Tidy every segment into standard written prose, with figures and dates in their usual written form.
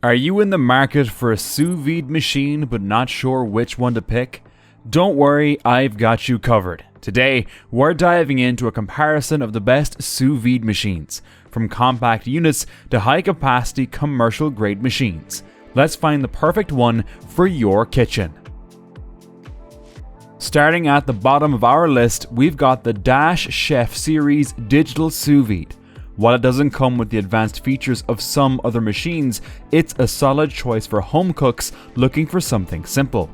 Are you in the market for a sous vide machine but not sure which one to pick? Don't worry, I've got you covered. Today, we're diving into a comparison of the best sous vide machines, from compact units to high-capacity commercial-grade machines. Let's find the perfect one for your kitchen. Starting at the bottom of our list, we've got the Dash Chef Series Digital Sous Vide. While it doesn't come with the advanced features of some other machines, it's a solid choice for home cooks looking for something simple.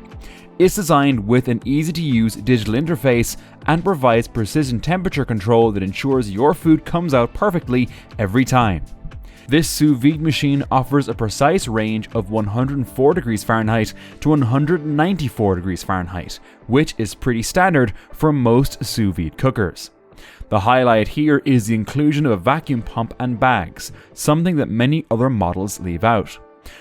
It's designed with an easy-to-use digital interface and provides precision temperature control that ensures your food comes out perfectly every time. This sous vide machine offers a precise range of 104 degrees Fahrenheit to 194 degrees Fahrenheit, which is pretty standard for most sous vide cookers. The highlight here is the inclusion of a vacuum pump and bags, something that many other models leave out.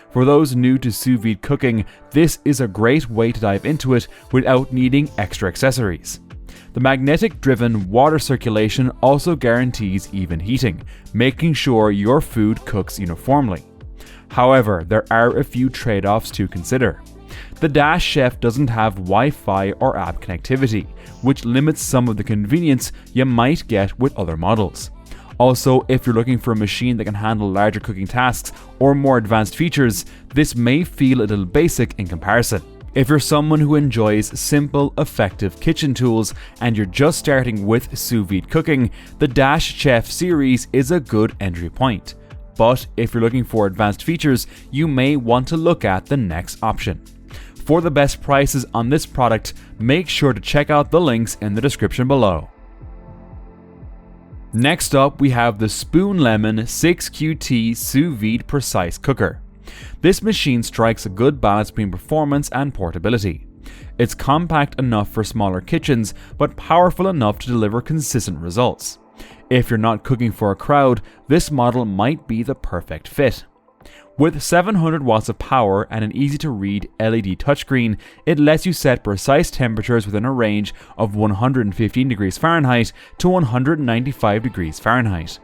For those new to sous vide cooking, this is a great way to dive into it without needing extra accessories. The magnetic-driven water circulation also guarantees even heating, making sure your food cooks uniformly. However, there are a few trade-offs to consider. The Dash Chef doesn't have Wi-Fi or app connectivity, which limits some of the convenience you might get with other models. Also, if you're looking for a machine that can handle larger cooking tasks or more advanced features, this may feel a little basic in comparison. If you're someone who enjoys simple, effective kitchen tools and you're just starting with sous vide cooking, the Dash Chef series is a good entry point. But if you're looking for advanced features, you may want to look at the next option. For the best prices on this product, make sure to check out the links in the description below. Next up, we have the Spoonlemon 6QT Sous Vide Precise Cooker. This machine strikes a good balance between performance and portability. It's compact enough for smaller kitchens, but powerful enough to deliver consistent results. If you're not cooking for a crowd, this model might be the perfect fit. With 700 watts of power and an easy-to-read LED touchscreen, it lets you set precise temperatures within a range of 115 degrees Fahrenheit to 195 degrees Fahrenheit.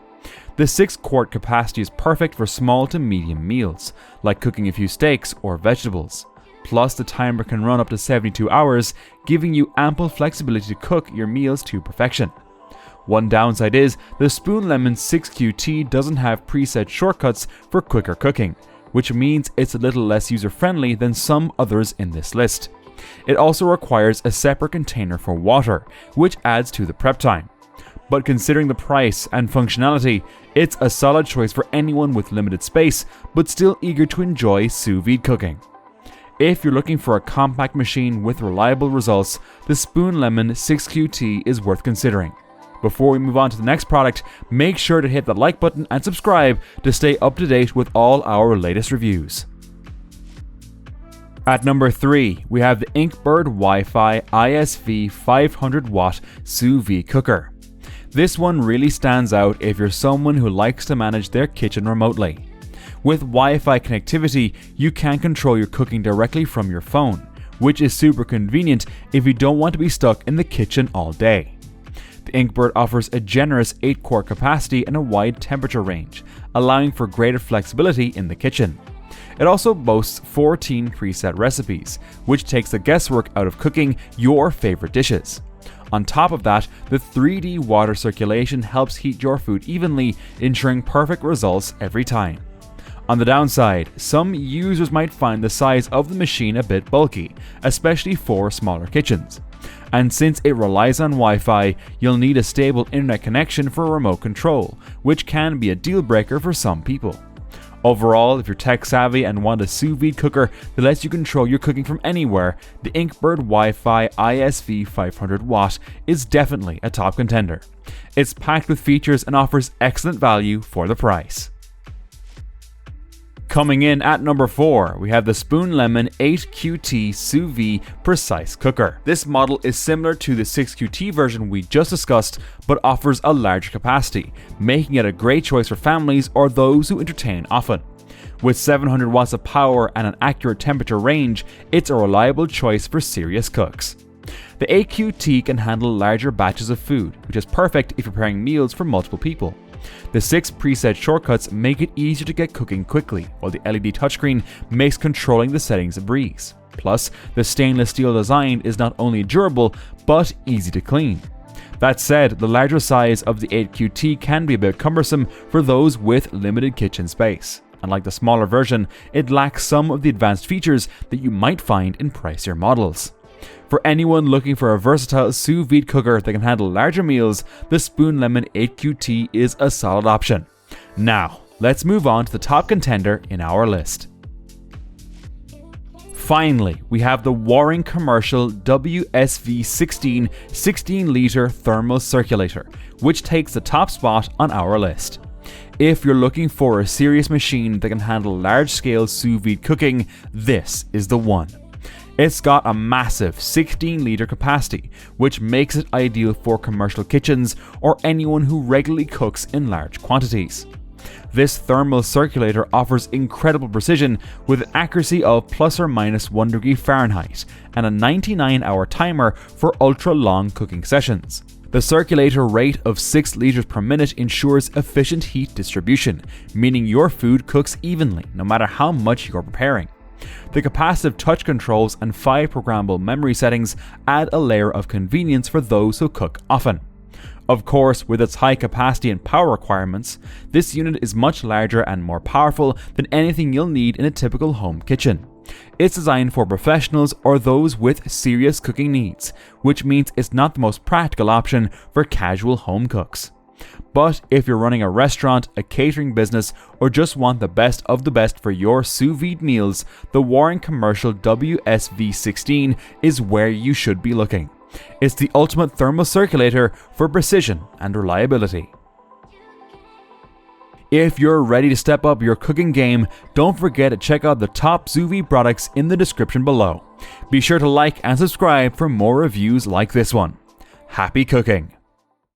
The 6-quart capacity is perfect for small to medium meals, like cooking a few steaks or vegetables. Plus, the timer can run up to 72 hours, giving you ample flexibility to cook your meals to perfection. One downside is the Spoonlemon 6QT doesn't have preset shortcuts for quicker cooking, which means it's a little less user-friendly than some others in this list. It also requires a separate container for water, which adds to the prep time. But considering the price and functionality, it's a solid choice for anyone with limited space but still eager to enjoy sous vide cooking. If you're looking for a compact machine with reliable results, the Spoonlemon 6QT is worth considering. Before we move on to the next product, make sure to hit the like button and subscribe to stay up to date with all our latest reviews. At number 3, we have the Inkbird Wi-Fi ISV 500 watt sous vide cooker. This one really stands out if you're someone who likes to manage their kitchen remotely. With Wi-Fi connectivity, you can control your cooking directly from your phone, which is super convenient if you don't want to be stuck in the kitchen all day. The Inkbird offers a generous 8-quart capacity and a wide temperature range, allowing for greater flexibility in the kitchen. It also boasts 14 preset recipes, which takes the guesswork out of cooking your favorite dishes. On top of that, the 3D water circulation helps heat your food evenly, ensuring perfect results every time. On the downside, some users might find the size of the machine a bit bulky, especially for smaller kitchens. And since it relies on Wi-Fi, you'll need a stable internet connection for remote control, which can be a deal breaker for some people. Overall, if you're tech savvy and want a sous vide cooker that lets you control your cooking from anywhere, the Inkbird Wi-Fi ISV 500 watt is definitely a top contender. It's packed with features and offers excellent value for the price. Coming in at number 4, we have the Spoonlemon 8QT Sous Vide Precise Cooker. This model is similar to the 6QT version we just discussed, but offers a larger capacity, making it a great choice for families or those who entertain often. With 700 watts of power and an accurate temperature range, it's a reliable choice for serious cooks. The 8QT can handle larger batches of food, which is perfect if you're preparing meals for multiple people. The 6 preset shortcuts make it easier to get cooking quickly, while the LED touchscreen makes controlling the settings a breeze. Plus, the stainless steel design is not only durable, but easy to clean. That said, the larger size of the 8QT can be a bit cumbersome for those with limited kitchen space. Unlike the smaller version, it lacks some of the advanced features that you might find in pricier models. For anyone looking for a versatile sous vide cooker that can handle larger meals, the Spoonlemon 8QT is a solid option. Now, let's move on to the top contender in our list. Finally, we have the Warring Commercial WSV16 16-litre thermal circulator, which takes the top spot on our list. If you're looking for a serious machine that can handle large-scale sous vide cooking, this is the one. It's got a massive 16-litre capacity, which makes it ideal for commercial kitchens or anyone who regularly cooks in large quantities. This thermal circulator offers incredible precision with an accuracy of ±1 degree Fahrenheit and a 99-hour timer for ultra-long cooking sessions. The circulator rate of 6 litres per minute ensures efficient heat distribution, meaning your food cooks evenly no matter how much you're preparing. The capacitive touch controls and 5 programmable memory settings add a layer of convenience for those who cook often. Of course, with its high capacity and power requirements, this unit is much larger and more powerful than anything you'll need in a typical home kitchen. It's designed for professionals or those with serious cooking needs, which means it's not the most practical option for casual home cooks. But if you're running a restaurant, a catering business, or just want the best of the best for your sous vide meals, the Warring Commercial WSV16 is where you should be looking. It's the ultimate thermal circulator for precision and reliability. If you're ready to step up your cooking game, don't forget to check out the top sous vide products in the description below. Be sure to like and subscribe for more reviews like this one. Happy cooking!